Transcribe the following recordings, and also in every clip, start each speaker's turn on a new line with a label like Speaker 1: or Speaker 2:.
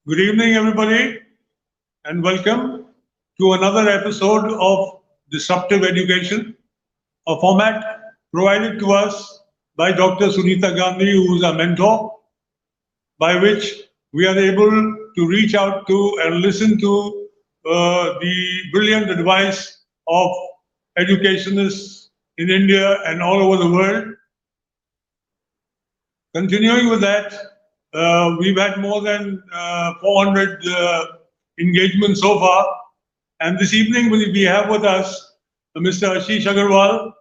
Speaker 1: Good evening, everybody, and welcome to another episode of Disruptive Education, a format provided to us by Dr. Sunita Gandhi, who is our mentor, by which we are able to reach out to and listen to the brilliant advice of educationists in India and all over the world. Continuing with that, we've had more than 400 engagements so far. And this evening, we have with us Mr. Ashish Agarwal.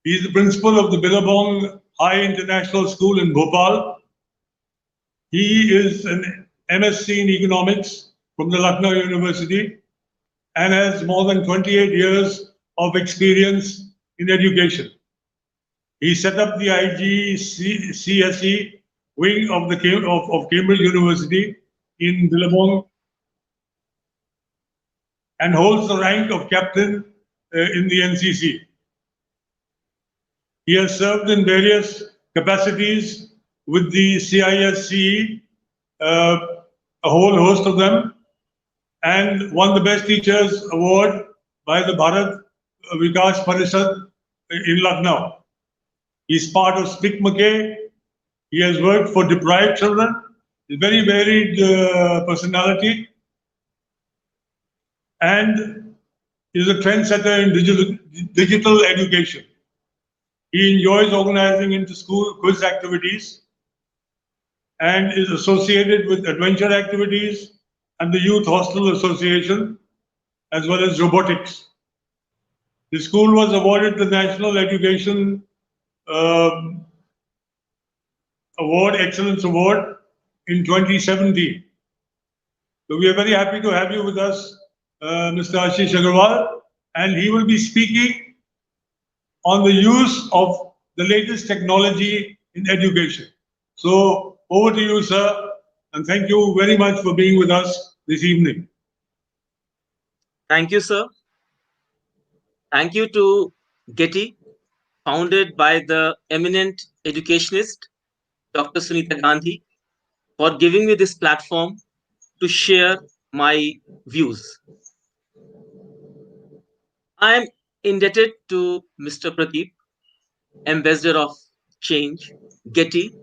Speaker 1: He's the principal of the Bilabong High International School in Bhopal. He is an MSc in economics from the Lucknow University and has more than 28 years of experience in education. He set up the IGCSE wing of Cambridge University in Bilabong and holds the rank of captain in the NCC. He has served in various capacities with the CISCE, a whole host of them, and won the Best Teachers Award by the Bharat Vikas Parishad in Lucknow. He's part of Speak McKay. He has worked for deprived children. He's a very varied personality and is a trendsetter in digital education. He enjoys organizing inter-school quiz activities and is associated with adventure activities and the Youth Hostel Association, as well as robotics. The school was awarded the National Education Award, Excellence Award in 2017. So we are very happy to have you with us, Mr. Ashish Agarwal, and he will be speaking on the use of the latest technology in education. So over to you, sir, and thank you very much for being with us this evening.
Speaker 2: Thank you, sir. Thank you to GETI, founded by the eminent educationist, Dr. Sunita Gandhi, for giving me this platform to share my views. I am indebted to Mr. Pradeep, Ambassador of Change, GETI,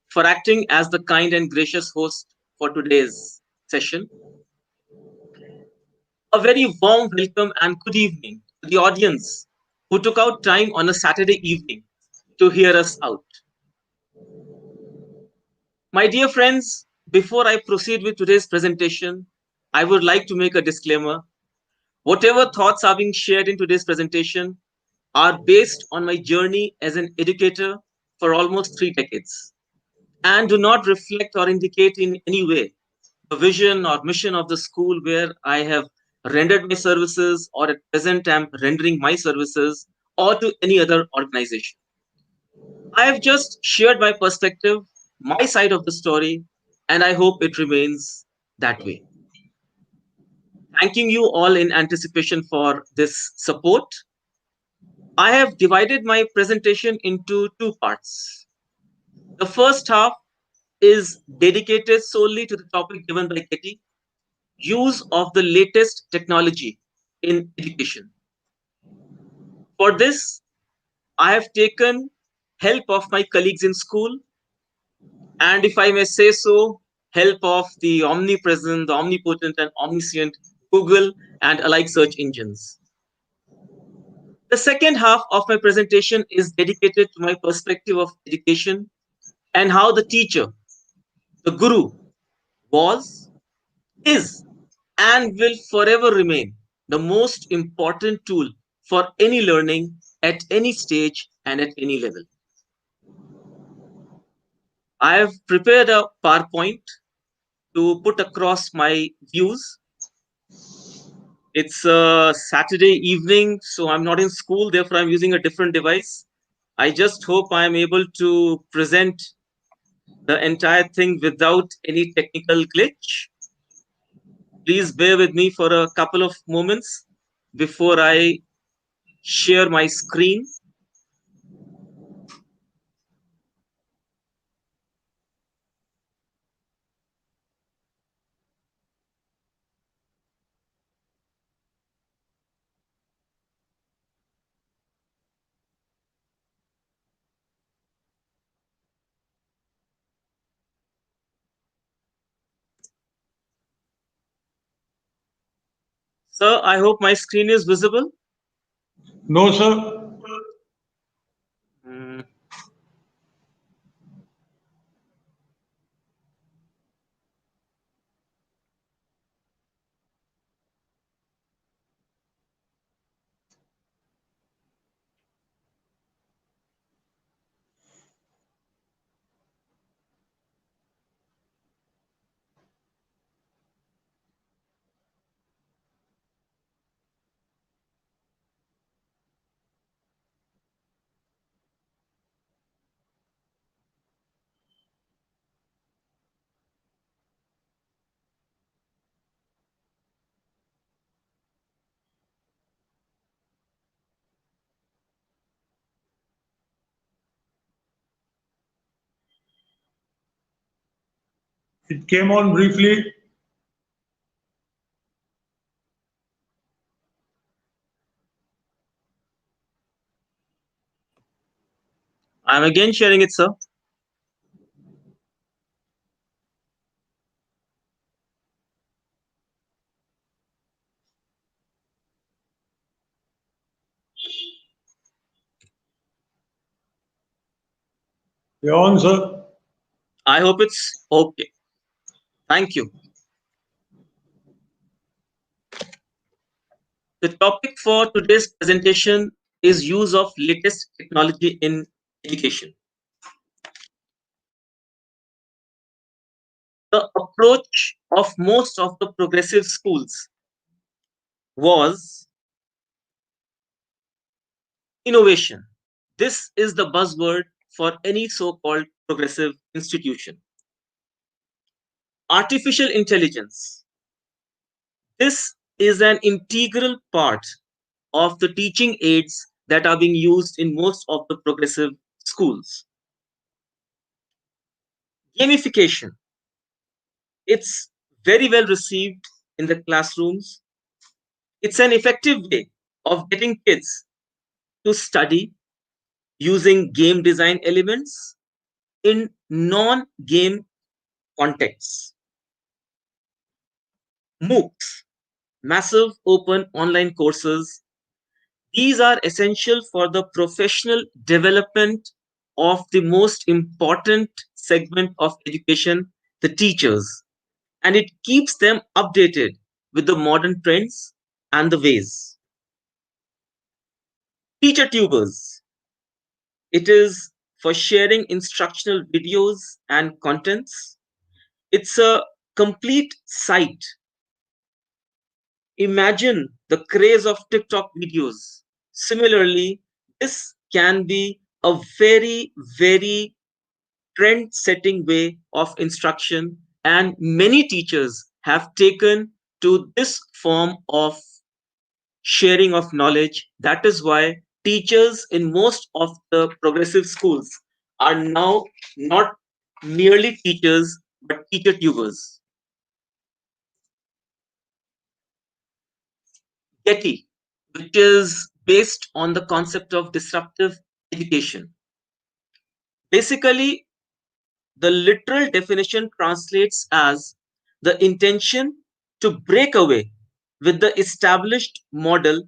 Speaker 2: for acting as the kind and gracious host for today's session. A very warm welcome and good evening to the audience who took out time on a Saturday evening to hear us out. My dear friends, before I proceed with today's presentation, I would like to make a disclaimer. Whatever thoughts are being shared in today's presentation are based on my journey as an educator for almost 3 decades and do not reflect or indicate in any way the vision or mission of the school where I have rendered my services or at present am rendering my services or to any other organization. I have just shared my perspective, my side of the story, and I hope it remains that way. Thanking you all in anticipation for this support. I have divided my presentation into 2 parts. The first half is dedicated solely to the topic given by Katie, use of the latest technology in education. For this, I have taken help of my colleagues in school, and if I may say so, help of the omnipresent, the omnipotent, and omniscient Google and alike search engines. The second half of my presentation is dedicated to my perspective of education and how the teacher, the guru, was, is, and will forever remain the most important tool for any learning at any stage and at any level. I have prepared a PowerPoint to put across my views. It's a Saturday evening, so I'm not in school, therefore I'm using a different device. I just hope I am able to present the entire thing without any technical glitch. Please bear with me for a couple of moments before I share my screen. Sir, I hope my screen is visible.
Speaker 1: No, sir.
Speaker 2: Hmm.
Speaker 1: It came on briefly.
Speaker 2: I'm again sharing it, sir.
Speaker 1: You're on, sir.
Speaker 2: I hope it's okay. Thank you. The topic for today's presentation is use of latest technology in education. The approach of most of the progressive schools was innovation. This is the buzzword for any so-called progressive institution. Artificial intelligence. This is an integral part of the teaching aids that are being used in most of the progressive schools. Gamification. It's very well received in the classrooms. It's an effective way of getting kids to study using game design elements in non game contexts. MOOCs, massive open online courses, these are essential for the professional development of the most important segment of education, the teachers, and it keeps them updated with the modern trends and the ways. Teacher tubers, it is for sharing instructional videos and contents. It's a complete site. Imagine the craze of TikTok videos. Similarly, this can be a very, very trend setting way of instruction, and many teachers have taken to this form of sharing of knowledge. That is why teachers in most of the progressive schools are now not merely teachers but teacher tubers. GETI, which is based on the concept of disruptive education. Basically, the literal definition translates as the intention to break away with the established model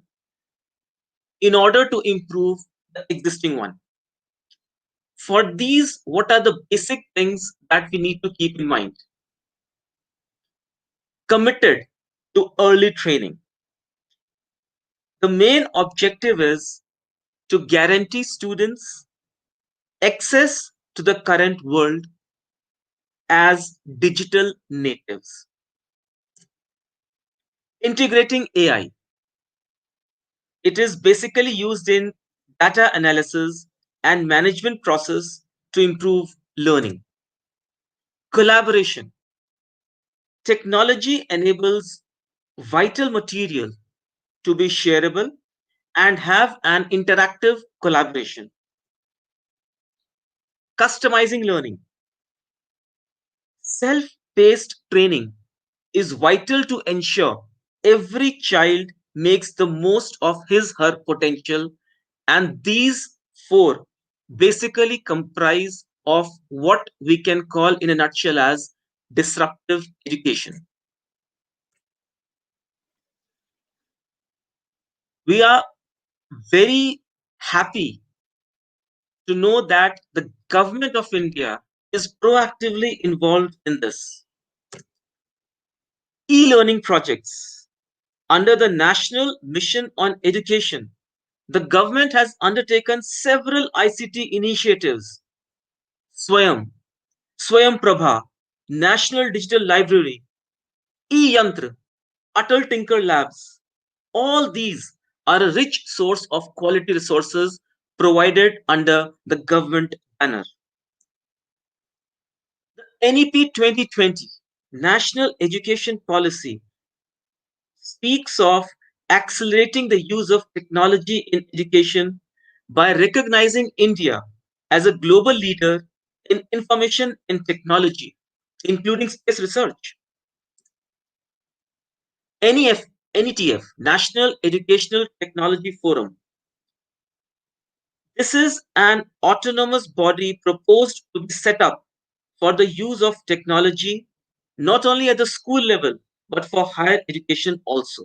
Speaker 2: in order to improve the existing one. For these, what are the basic things that we need to keep in mind? Committed to early training. The main objective is to guarantee students access to the current world as digital natives. Integrating AI. It is basically used in data analysis and management process to improve learning. Collaboration. Technology enables vital material to be shareable and have an interactive collaboration. Customizing learning. Self-paced training is vital to ensure every child makes the most of his her potential, and these four basically comprise of what we can call in a nutshell as disruptive education. We are very happy to know that the government of India is proactively involved in this. E-learning projects under the National Mission on Education, the government has undertaken several ICT initiatives. Swayam, Swayam Prabha, National Digital Library, E-Yantra, Atal Tinker Labs. All these are a rich source of quality resources provided under the government banner. NEP 2020, National Education Policy, speaks of accelerating the use of technology in education by recognizing India as a global leader in information and technology, including space research. NEF, NETF, National Educational Technology Forum. This is an autonomous body proposed to be set up for the use of technology not only at the school level but for higher education also.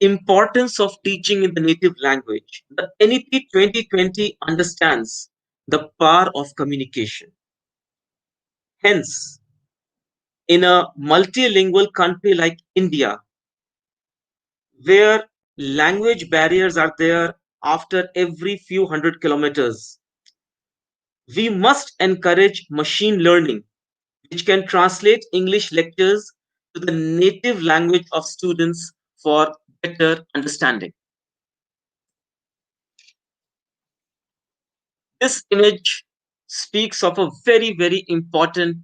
Speaker 2: Importance of teaching in the native language. The NEP 2020 understands the power of communication. Hence, in a multilingual country like India, where language barriers are there after every few hundred kilometers, we must encourage machine learning, which can translate English lectures to the native language of students for better understanding. This image speaks of a very, very important,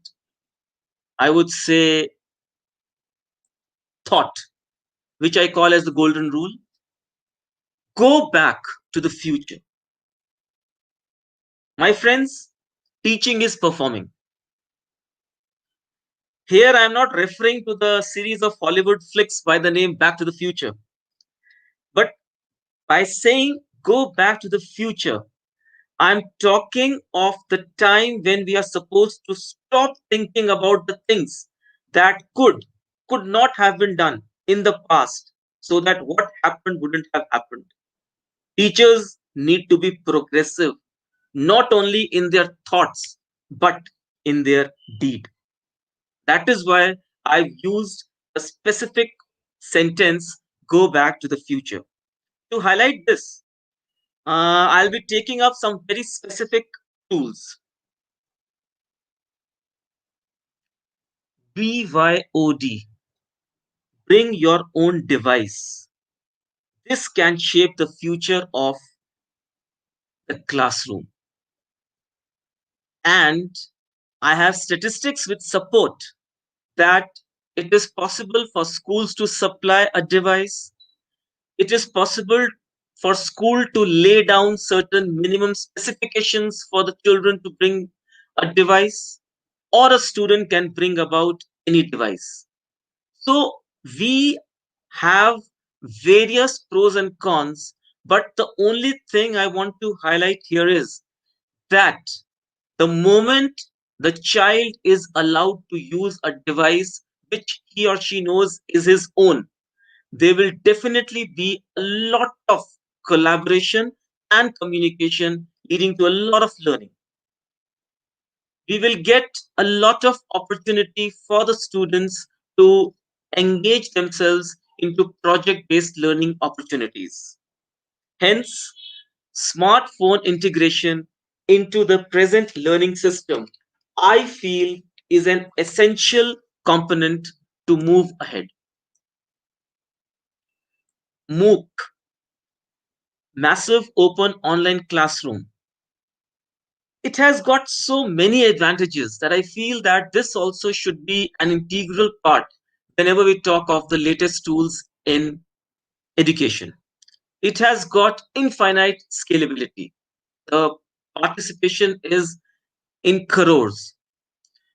Speaker 2: I would say, thought, which I call as the golden rule. Go back to the future. My friends, teaching is performing. Here, I am not referring to the series of Hollywood flicks by the name Back to the Future, but by saying go back to the future, I'm talking of the time when we are supposed to stop thinking about the things that could not have been done in the past so that what happened wouldn't have happened. Teachers need to be progressive, not only in their thoughts, but in their deed. That is why I've used a specific sentence, go back to the future. To highlight this, I'll be taking up some very specific tools. BYOD, bring your own device. This can shape the future of the classroom. And I have statistics which support that it is possible for schools to supply a device. It is possible for school to lay down certain minimum specifications for the children to bring a device, or a student can bring about any device. So we have various pros and cons, but the only thing I want to highlight here is that the moment the child is allowed to use a device which he or she knows is his own, there will definitely be a lot of collaboration and communication leading to a lot of learning. We will get a lot of opportunity for the students to engage themselves into project based learning opportunities. Hence, smartphone integration into the present learning system, I feel, is an essential component to move ahead. MOOC, Massive Open Online Classroom. It has got so many advantages that I feel that this also should be an integral part whenever we talk of the latest tools in education. It has got infinite scalability. The participation is in crores.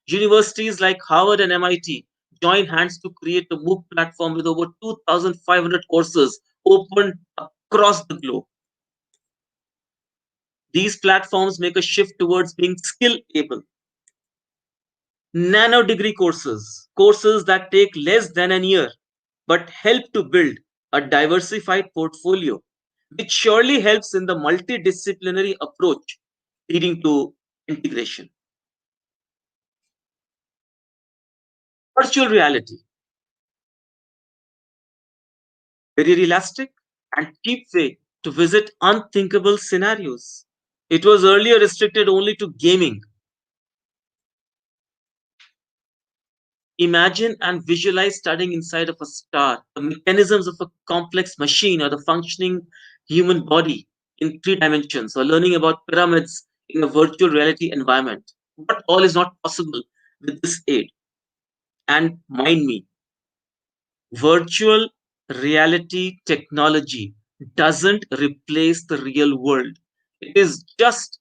Speaker 2: Universities like Harvard and MIT join hands to create a MOOC platform with over 2,500 courses open across the globe. These platforms make a shift towards being skill able. Nano degree courses, courses that take less than a year, but help to build a diversified portfolio, which surely helps in the multidisciplinary approach leading to integration. Virtual reality, very elastic and cheap way to visit unthinkable scenarios. It was earlier restricted only to gaming. Imagine and visualize studying inside of a star, the mechanisms of a complex machine, or the functioning human body in 3 dimensions, or learning about pyramids in a virtual reality environment. What all is not possible with this aid? And mind me, virtual reality technology doesn't replace the real world. It is just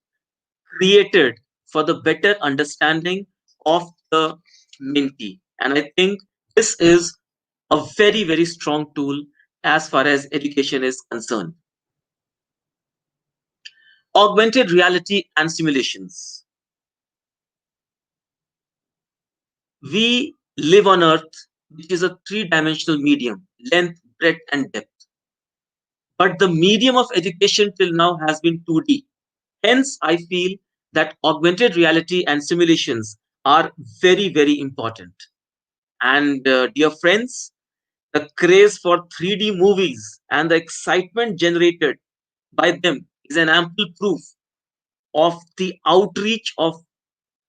Speaker 2: created for the better understanding of the mentee. And I think this is a very, very strong tool as far as education is concerned. Augmented reality and simulations. We live on Earth, which is a 3 dimensional medium, length, breadth, and depth. But the medium of education till now has been 2D. Hence, I feel that augmented reality and simulations are very, very important. And dear friends, the craze for 3D movies and the excitement generated by them is an ample proof of the outreach of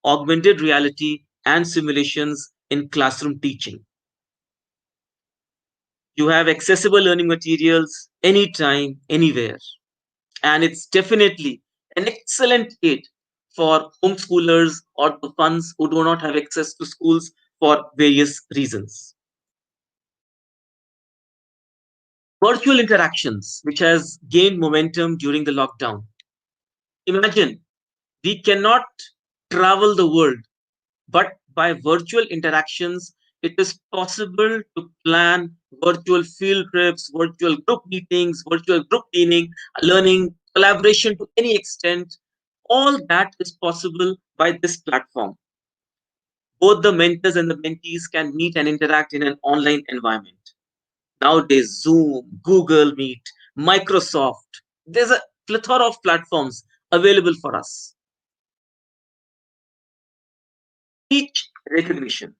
Speaker 2: augmented reality and simulations in classroom teaching. You have accessible learning materials anytime, anywhere. And it's definitely an excellent aid for homeschoolers or the ones who do not have access to schools for various reasons. Virtual interactions, which has gained momentum during the lockdown. Imagine we cannot travel the world, but by virtual interactions, it is possible to plan virtual field trips, virtual group meetings, virtual group learning, collaboration to any extent. All that is possible by this platform. Both the mentors and the mentees can meet and interact in an online environment. Nowadays, Zoom, Google Meet, Microsoft, there's a plethora of platforms available for us. Speech recognition.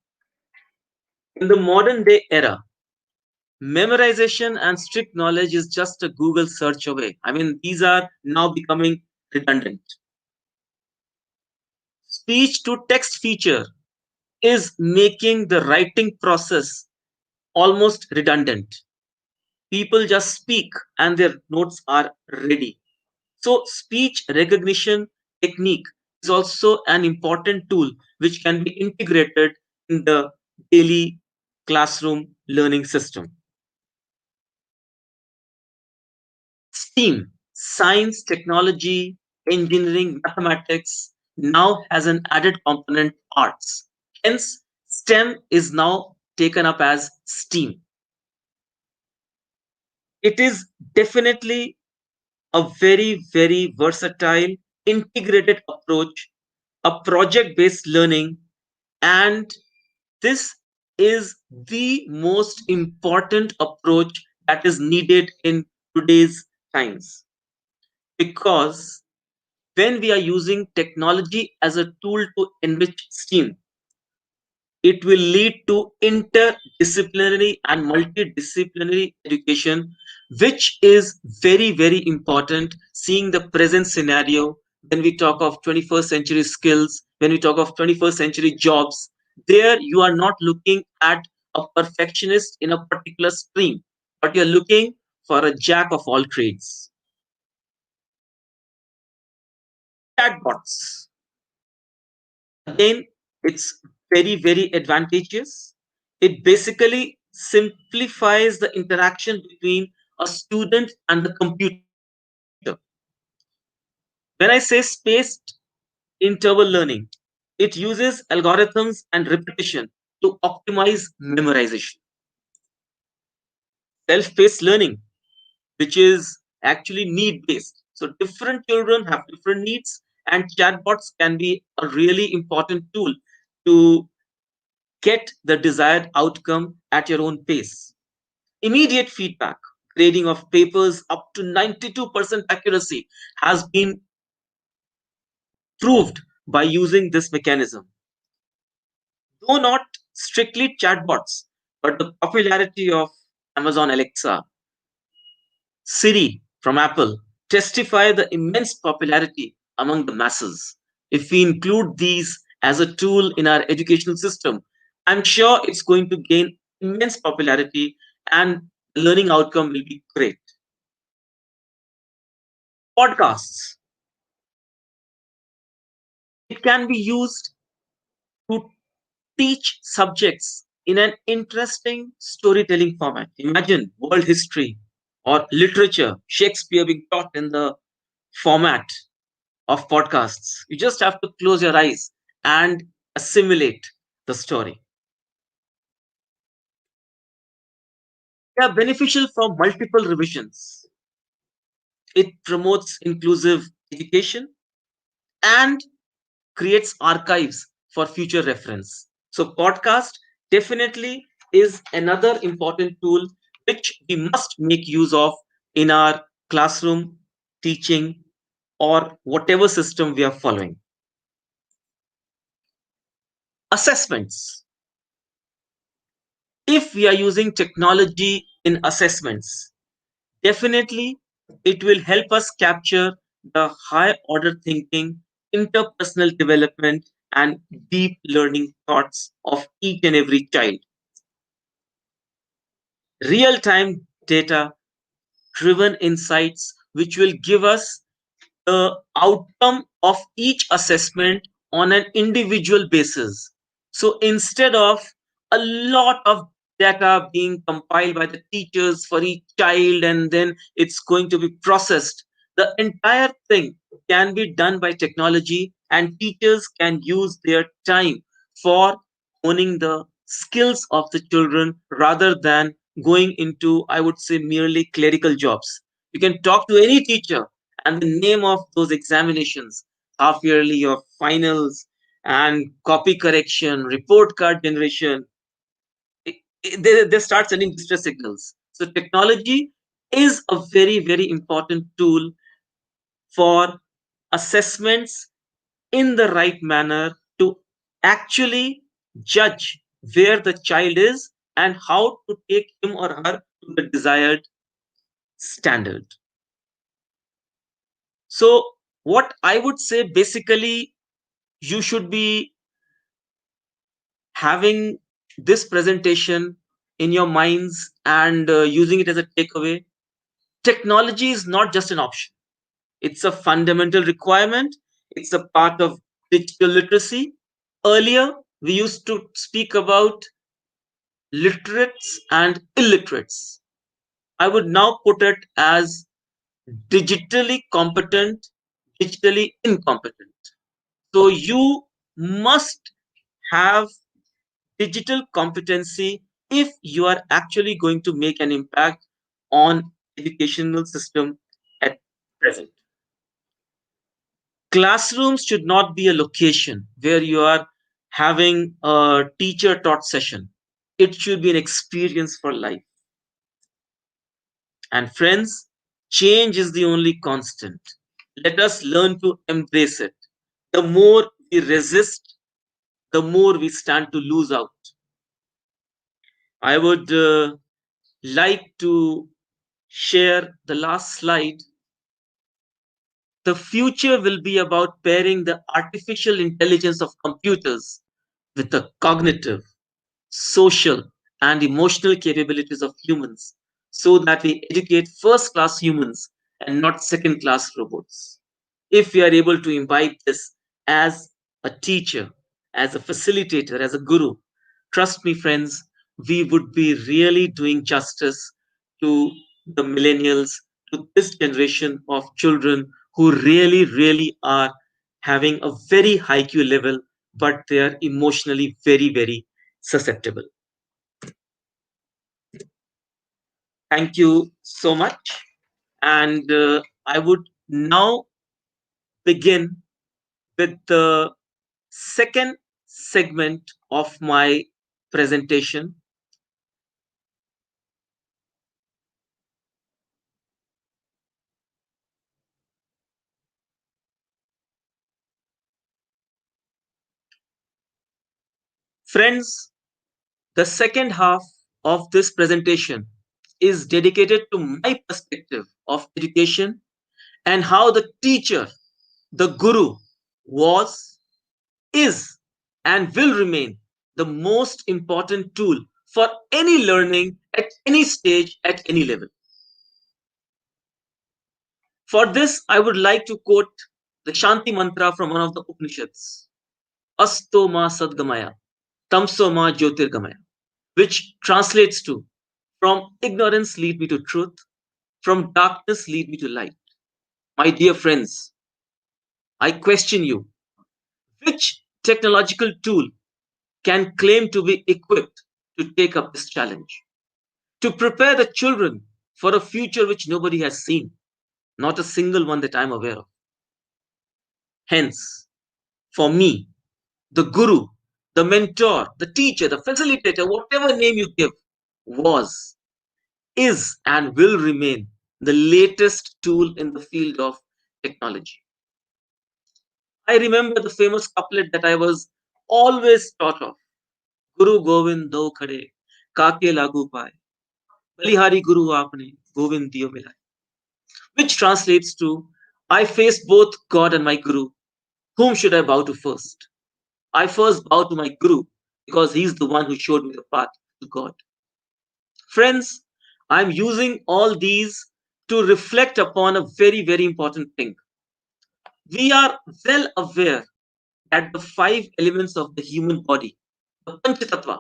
Speaker 2: In the modern day era, memorization and strict knowledge is just a Google search away. I mean, these are now becoming redundant. Speech to text feature is making the writing process almost redundant. People just speak and their notes are ready. So, speech recognition technique is also an important tool which can be integrated in the daily classroom learning system. STEAM, science, technology, engineering, mathematics, now has an added component arts. Hence, STEM is now taken up as STEAM. It is definitely a very, very versatile, integrated approach, a project based learning, and this is the most important approach that is needed in today's times. Because when we are using technology as a tool to enrich STEAM, it will lead to interdisciplinary and multidisciplinary education, which is very, very important, seeing the present scenario when we talk of 21st century skills, when we talk of 21st century jobs. There, you are not looking at a perfectionist in a particular stream, but you're looking for a jack of all trades. Chatbots. Again, it's very, very advantageous. It basically simplifies the interaction between a student and the computer. When I say spaced interval learning, it uses algorithms and repetition to optimize memorization. Self-paced learning, which is actually need based. So different children have different needs, and chatbots can be a really important tool to get the desired outcome at your own pace. Immediate feedback, grading of papers up to 92% accuracy has been proved by using this mechanism. Though not strictly chatbots, but the popularity of Amazon Alexa, Siri from Apple testify the immense popularity among the masses. If we include these as a tool in our educational system, I'm sure it's going to gain immense popularity and the learning outcome will be great. Podcasts. It can be used to teach subjects in an interesting storytelling format. Imagine world history or literature, Shakespeare being taught in the format of podcasts. You just have to close your eyes and assimilate the story. They are beneficial for multiple revisions. It promotes inclusive education and creates archives for future reference. So, podcast definitely is another important tool which we must make use of in our classroom teaching or whatever system we are following. Assessments. If we are using technology in assessments, definitely it will help us capture the high order thinking, interpersonal development, and deep learning thoughts of each and every child. Real time data driven insights, which will give us the outcome of each assessment on an individual basis. So instead of a lot of data being compiled by the teachers for each child and then it's going to be processed, the entire thing can be done by technology and teachers can use their time for honing the skills of the children rather than going into, I would say, merely clerical jobs. You can talk to any teacher and the name of those examinations, half yearly or finals, and copy correction, report card generation, they start sending distress signals. So technology is a very, very important tool for assessments in the right manner to actually judge where the child is and how to take him or her to the desired standard. So, what I would say basically, you should be having this presentation in your minds and using it as a takeaway. Technology is not just an option, it's a fundamental requirement, it's a part of digital literacy. Earlier, we used to speak about literates and illiterates. I would now put it as digitally competent, digitally incompetent. So you must have digital competency if you are actually going to make an impact on educational system at present. Classrooms should not be a location where you are having a teacher taught session. It should be an experience for life. And friends, change is the only constant. Let us learn to embrace it. The more we resist, the more we stand to lose out. I would like to share the last slide. The future will be about pairing the artificial intelligence of computers with the cognitive, social, and emotional capabilities of humans so that we educate first class humans and not second class robots. If we are able to imbibe this as a teacher, as a facilitator, as a guru, trust me, friends, we would be really doing justice to the millennials, to this generation of children who really, really are having a very high Q level, but they are emotionally very, very susceptible. Thank you so much. And I would now begin with the second segment of my presentation. Friends, the second half of this presentation is dedicated to my perspective of education and how the teacher, the guru, was, is, and will remain the most important tool for any learning at any stage, at any level. For this, I would like to quote the Shanti mantra from one of the Upanishads: Asto ma sadgamaya, tamso ma jyotirgamaya, which translates to, from ignorance lead me to truth, from darkness lead me to light. My dear friends, I question you, which technological tool can claim to be equipped to take up this challenge, to prepare the children for a future which nobody has seen, not a single one that I'm aware of. Hence, for me, the guru, the mentor, the teacher, the facilitator, whatever name you give, was, is, and will remain the latest tool in the field of technology. I remember the famous couplet that I was always taught of: Guru Govind do khade, kake lagu paye, Balihari Guru aapne, Govind diyo milai, which translates to, I face both God and my Guru. Whom should I bow to first? I first bow to my Guru because he's the one who showed me the path to God. Friends, I'm using all these to reflect upon a very, very important thing. We are well aware that the five elements of the human body, the Panchatattva,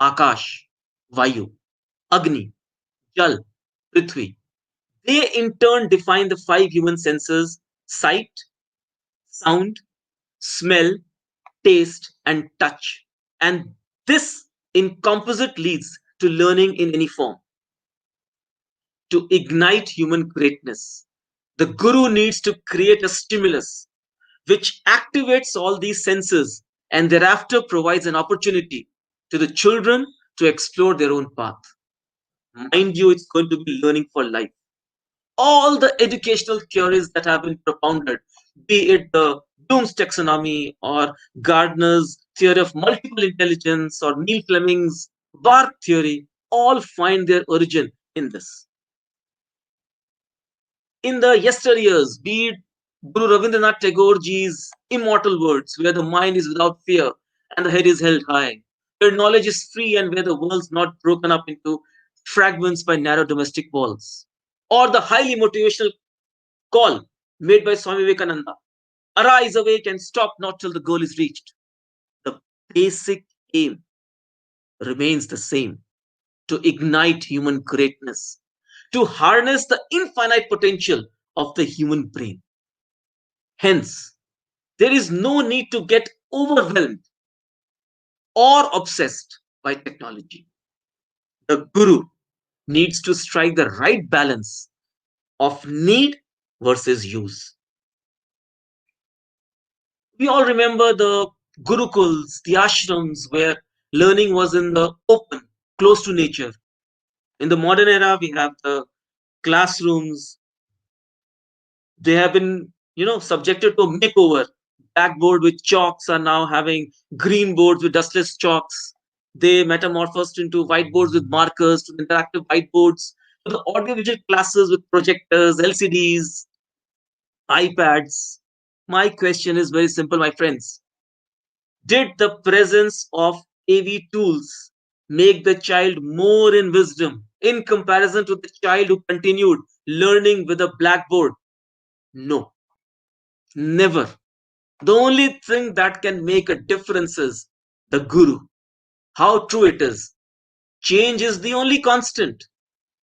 Speaker 2: Akash, Vayu, Agni, Jal, Prithvi, they in turn define the five human senses: sight, sound, smell, taste, and touch. And this in composite leads to learning in any form. To ignite human greatness, the guru needs to create a stimulus which activates all these senses and thereafter provides an opportunity to the children to explore their own path. Mind you, it's going to be learning for life. All the educational theories that have been propounded, be it the Bloom's taxonomy or Gardner's theory of multiple intelligence or Neil Fleming's bark theory, all find their origin in this. In the yesteryears, be it Guru Rabindranath Tagore ji's immortal words, where the mind is without fear and the head is held high, where knowledge is free and where the world's not broken up into fragments by narrow domestic walls, or the highly motivational call made by Swami Vivekananda: arise, awake, and stop not till the goal is reached. The basic aim remains the same: to ignite human greatness, to harness the infinite potential of the human brain. Hence, there is no need to get overwhelmed or obsessed by technology. The guru needs to strike the right balance of need versus use. We all remember the gurukuls, the ashrams, where learning was in the open, close to nature. In the modern era, we have the classrooms. They have been, subjected to a makeover. Blackboard with chalks are now having green boards with dustless chalks. They metamorphosed into whiteboards with markers, to interactive whiteboards, to the audiovisual classes with projectors, LCDs, iPads. My question is very simple, my friends. Did the presence of AV tools make the child more in wisdom in comparison to the child who continued learning with a blackboard? No, never. The only thing that can make a difference is the guru. How true it is. Change is the only constant,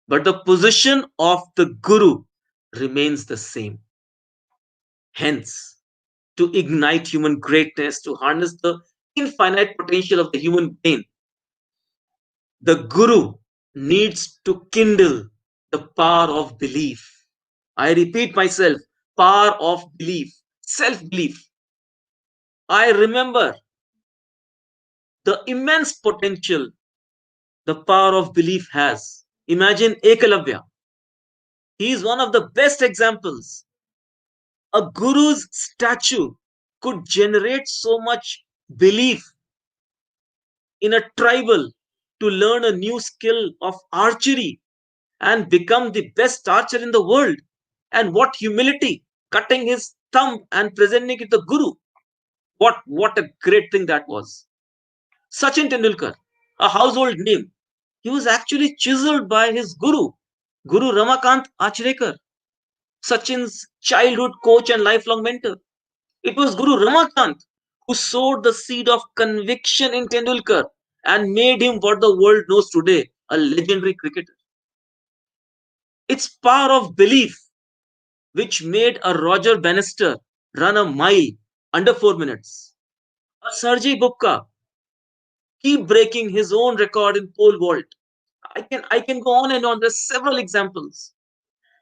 Speaker 2: but the position of the guru remains the same. Hence, to ignite human greatness, to harness the infinite potential of the human brain, the guru needs to kindle the power of belief. I repeat myself: power of belief, self belief. I remember the immense potential the power of belief has. Imagine Ekalavya. He is one of the best examples. A guru's statue could generate so much belief in a tribal to learn a new skill of archery and become the best archer in the world. And what humility, cutting his thumb and presenting it to the guru. What a great thing that was. Sachin Tendulkar, a household name, he was actually chiseled by his guru, Guru Ramakant Achrekar, Sachin's childhood coach and lifelong mentor. It was Guru Ramakant who sowed the seed of conviction in Tendulkar and made him what the world knows today, a legendary cricketer. It's power of belief which made a Roger Bannister run a mile under 4 minutes. A Sergei Bubka keep breaking his own record in pole vault. I can go on and on. There's several examples.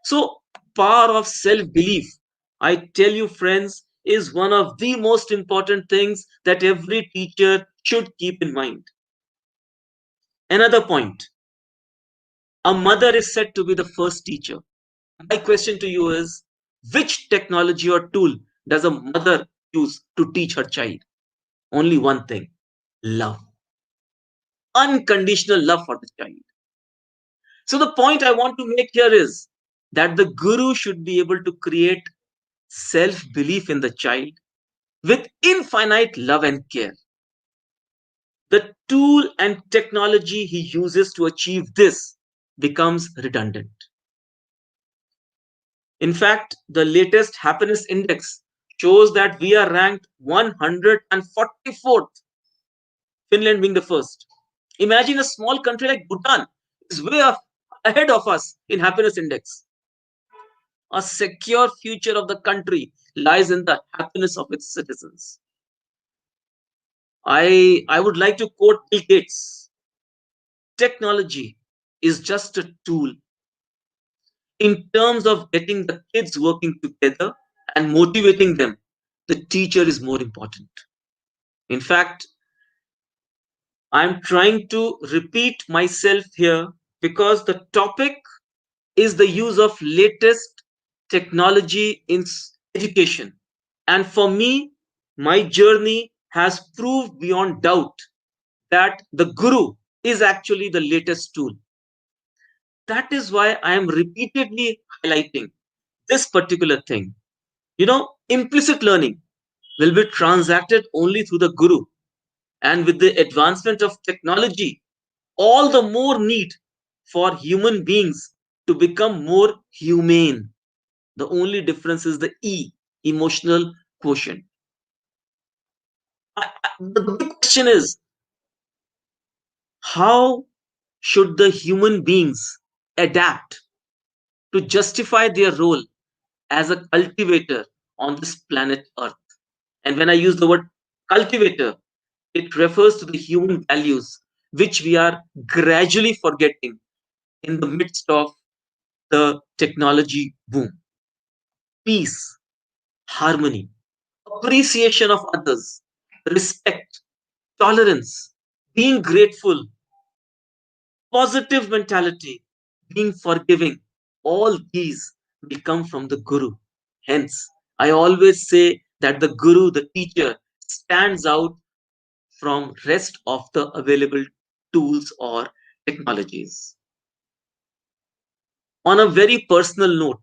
Speaker 2: So power of self-belief, I tell you friends, is one of the most important things that every teacher should keep in mind. Another point, a mother is said to be the first teacher. My question to you is, which technology or tool does a mother use to teach her child? Only one thing, love. Unconditional love for the child. So the point I want to make here is that the guru should be able to create self belief in the child with infinite love and care. The tool and technology he uses to achieve this becomes redundant. In fact, the latest happiness index shows that we are ranked 144th, Finland being the first. Imagine a small country like Bhutan is way ahead of us in happiness index. A secure future of the country lies in the happiness of its citizens. I would like to quote Bill Gates. Technology is just a tool in terms of getting the kids working together and motivating them. The teacher is more important. In fact, I'm trying to repeat myself here because the topic is the use of latest technology in education. And for me, my journey has proved beyond doubt that the guru is actually the latest tool. That is why I am repeatedly highlighting this particular thing. Implicit learning will be transacted only through the guru. And with the advancement of technology, all the more need for human beings to become more humane. The only difference is the E, emotional quotient. The big question is, how should the human beings adapt to justify their role as a cultivator on this planet Earth? And when I use the word cultivator, it refers to the human values which we are gradually forgetting in the midst of the technology boom. Peace, harmony, appreciation of others, respect, tolerance, being grateful, positive mentality, being forgiving, all these will come from the Guru. Hence, I always say that the Guru, the teacher, stands out from rest of the available tools or technologies. On a very personal note,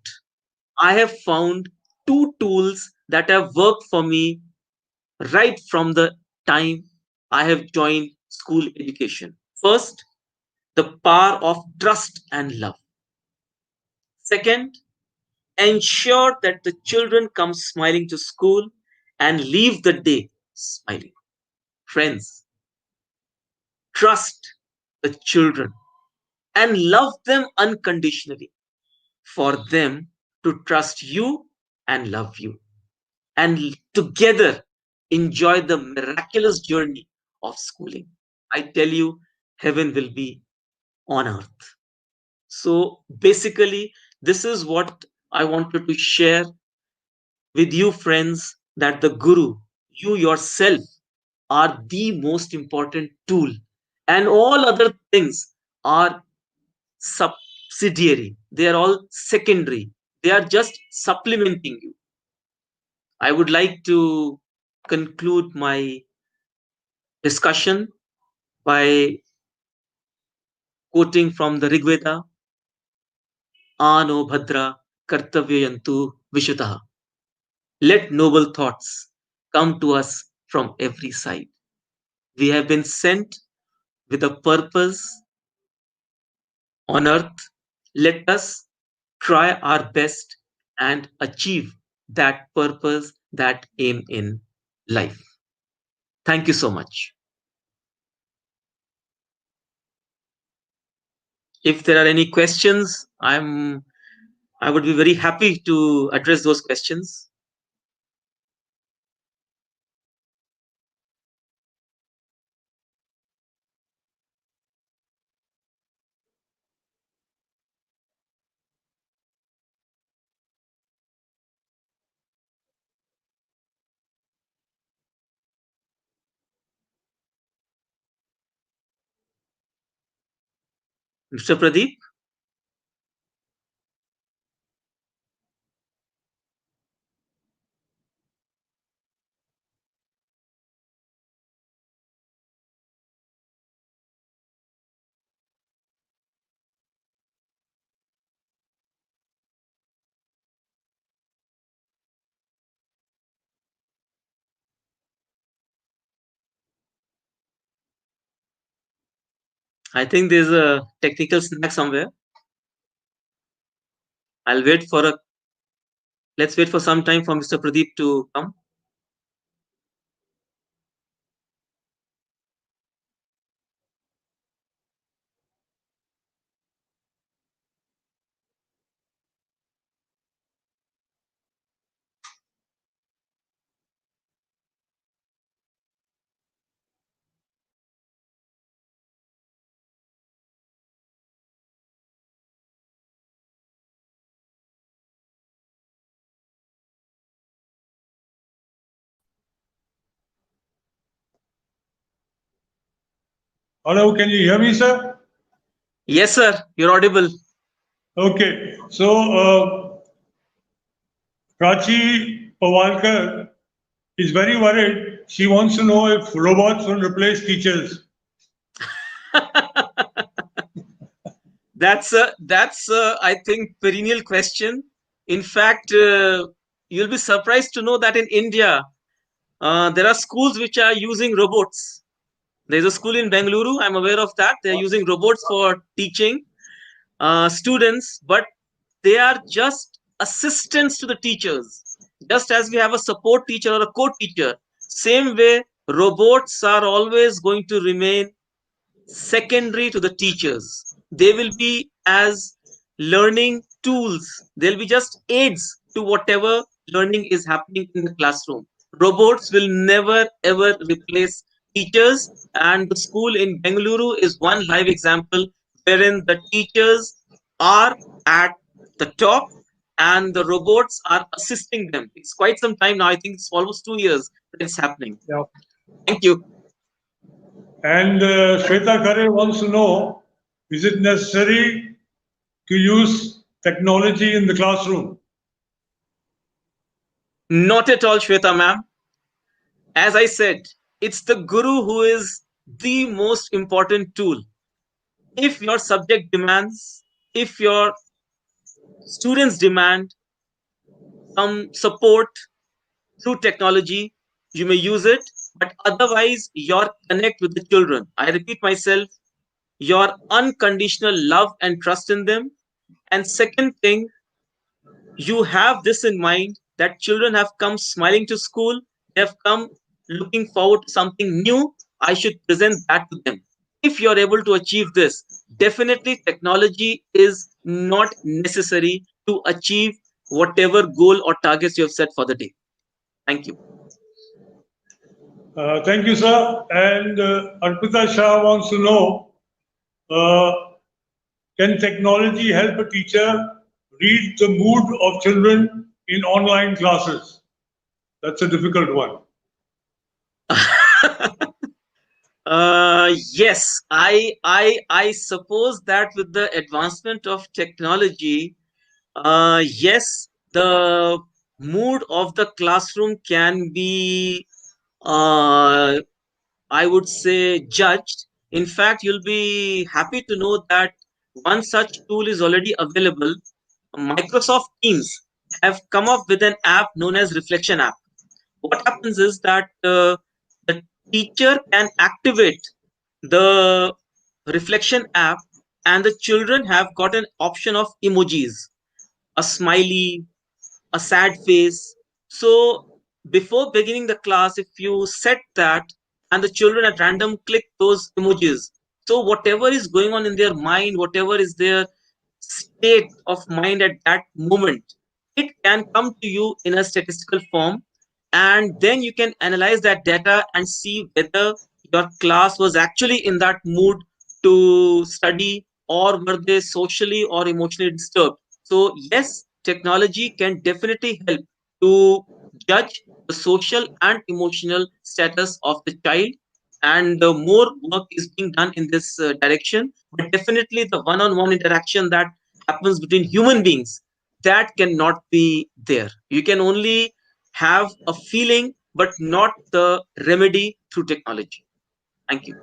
Speaker 2: I have found two tools that have worked for me right from the time I have joined school education. First, the power of trust and love. Second, ensure that the children come smiling to school and leave the day smiling. Friends, trust the children and love them unconditionally for them to trust you and love you. And together enjoy the miraculous journey of schooling. I tell you, heaven will be on earth. So basically, this is what I wanted to share with you, friends, that the Guru, you yourself, are the most important tool, and all other things are subsidiary. They are all secondary. They are just supplementing you. I would like to conclude my discussion by quoting from the Rigveda, Ano Bhadra Kartavyayantu Vishutaha. Let noble thoughts come to us from every side. We have been sent with a purpose on earth. Let us try our best and achieve that purpose, that aim in life. Thank you so much. If there are any questions, I would be very happy to address those questions. Mr. Pradeep? I think there's a technical snack somewhere. I'll wait for a let's wait for some time for Mr. Pradeep to come.
Speaker 1: Hello, can you hear me, sir?
Speaker 2: Yes, sir, you're audible.
Speaker 1: Okay, so Prachi Pawalkar is very worried. She wants to know if robots will replace teachers.
Speaker 2: That's I think perennial question. In fact, you'll be surprised to know that in India, there are schools which are using robots. There's a school in Bengaluru. I'm aware of that. They're using robots for teaching students, but they are just assistants to the teachers. Just as we have a support teacher or a co-teacher, same way robots are always going to remain secondary to the teachers. They will be as learning tools. They'll be just aids to whatever learning is happening in the classroom. Robots will never ever replace teachers, and the school in Bengaluru is one live example wherein the teachers are at the top and the robots are assisting them. It's quite some time now. I think it's almost 2 years that it's happening.
Speaker 1: Yeah.
Speaker 2: Thank you.
Speaker 1: And Shweta Khare wants to know, is it necessary to use technology in the classroom?
Speaker 2: Not at all, Shweta ma'am. As I said, it's the guru who is the most important tool. If your subject demands, if your students demand some support through technology, you may use it, but otherwise, your connect with the children. I repeat myself, your unconditional love and trust in them. And second thing, you have this in mind that children have come smiling to school, they have come looking forward to something new. I should present that to them. If you're able to achieve this, definitely technology is not necessary to achieve whatever goal or targets you have set for the day. Thank you.
Speaker 1: Thank you, sir. And Arpita Shah wants to know, uh, can technology help a teacher read the mood of children in online classes? That's a difficult one.
Speaker 2: Yes, I suppose that with the advancement of technology, yes, the mood of the classroom can be, I would say, judged In fact, you'll be happy to know that one such tool is already available. Microsoft Teams have come up with an app known as Reflection app. What happens is that the teacher can activate the Reflection app, and the children have got an option of emojis, a smiley, a sad face. So before beginning the class, if you set that and the children at random click those emojis, so whatever is going on in their mind, whatever is their state of mind at that moment, it can come to you in a statistical form, and then you can analyze that data and see whether your class was actually in that mood to study, or were they socially or emotionally disturbed. So yes, technology can definitely help to judge the social and emotional status of the child, and more work is being done in this direction. But definitely the one-on-one interaction that happens between human beings, that cannot be there. You can only have a feeling but not the remedy through technology. Thank you.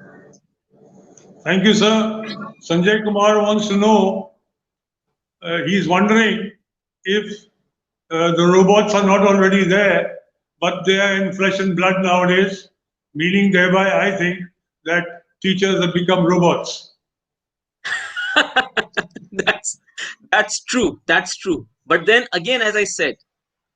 Speaker 1: Thank you, sir. Sanjay Kumar wants to know, he's wondering if the robots are not already there, but they are in flesh and blood nowadays, meaning thereby, I think, that teachers have become robots.
Speaker 2: that's that's true. That's true. But then again, as I said,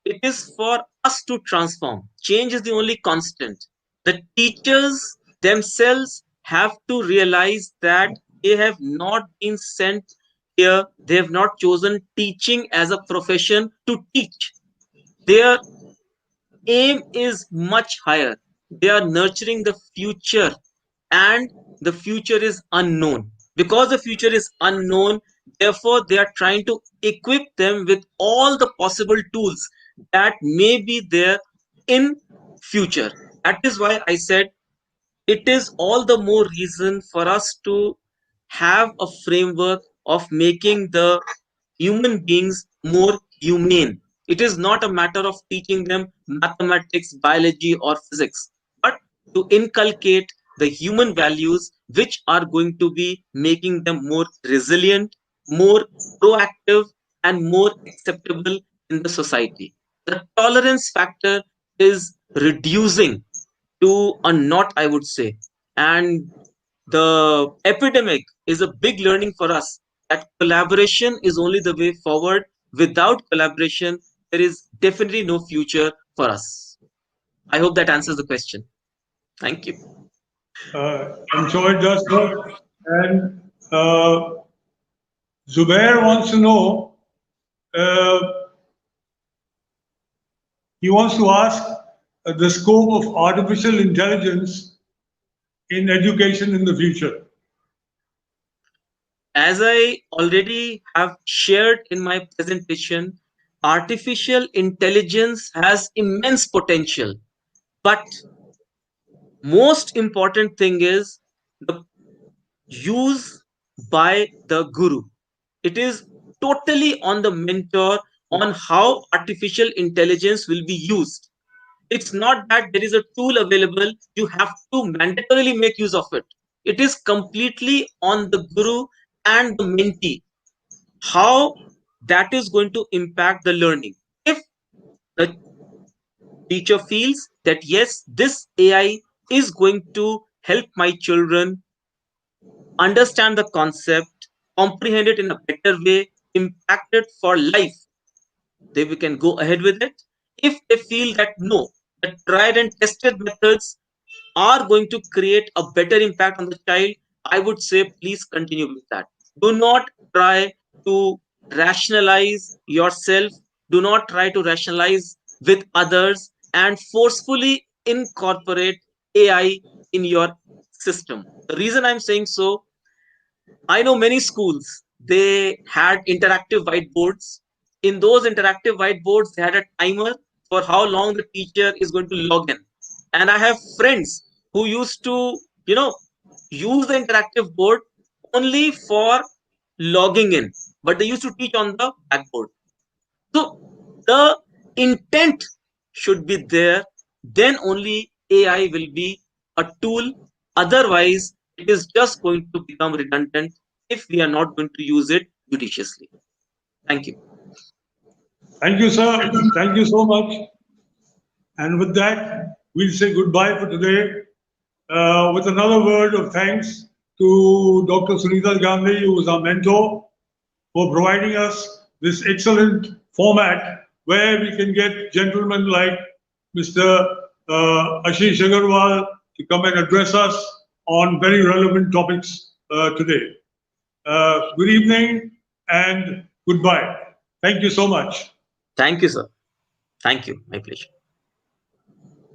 Speaker 2: it is for us to transform. Change is the only constant. The teachers themselves have to realize that they have not been sent here, they have not chosen teaching as a profession to teach. Their aim is much higher. They are nurturing the future, and the future is unknown. Because the future is unknown, therefore, they are trying to equip them with all the possible tools that may be there in future. That is why I said it is all the more reason for us to have a framework of making the human beings more humane. It is not a matter of teaching them mathematics, biology, or physics, but to inculcate the human values which are going to be making them more resilient, more proactive, and more acceptable in the society. The tolerance factor is reducing to a knot, I would say. And the epidemic is a big learning for us that collaboration is only the way forward. Without collaboration, there is definitely no future for us. I hope that answers the question. Thank you.
Speaker 1: I'm sure it does, sir. And Zubair wants to know, uh, he wants to ask the scope of artificial intelligence in education in the future.
Speaker 2: As I already have shared in my presentation, artificial intelligence has immense potential. But most important thing is the use by the guru. It is totally on the mentor on how artificial intelligence will be used. It's not that there is a tool available, you have to mandatorily make use of it. It is completely on the guru and the mentee how that is going to impact the learning. If the teacher feels that yes, this AI is going to help my children understand the concept, comprehend it in a better way, impact it for life, they we can go ahead with it. If they feel that no, the tried and tested methods are going to create a better impact on the child, I would say please continue with that. Do not try to rationalize yourself, do not try to rationalize with others and forcefully incorporate AI in your system. The reason I'm saying so, I know many schools, they had interactive whiteboards. In those interactive whiteboards, they had a timer for how long the teacher is going to log in. And I have friends who used to, use the interactive board only for logging in, but they used to teach on the blackboard. So the intent should be there, then only AI will be a tool. Otherwise, it is just going to become redundant if we are not going to use it judiciously. Thank you.
Speaker 1: Thank you, sir. Thank you so much. And with that, we'll say goodbye for today with another word of thanks to Dr. Sunita Gandhi, who was our mentor, for providing us this excellent format where we can get gentlemen like Mr. Ashish Agarwal to come and address us on very relevant topics today. Good evening and goodbye. Thank you so much.
Speaker 2: Thank you, sir. Thank you. My pleasure.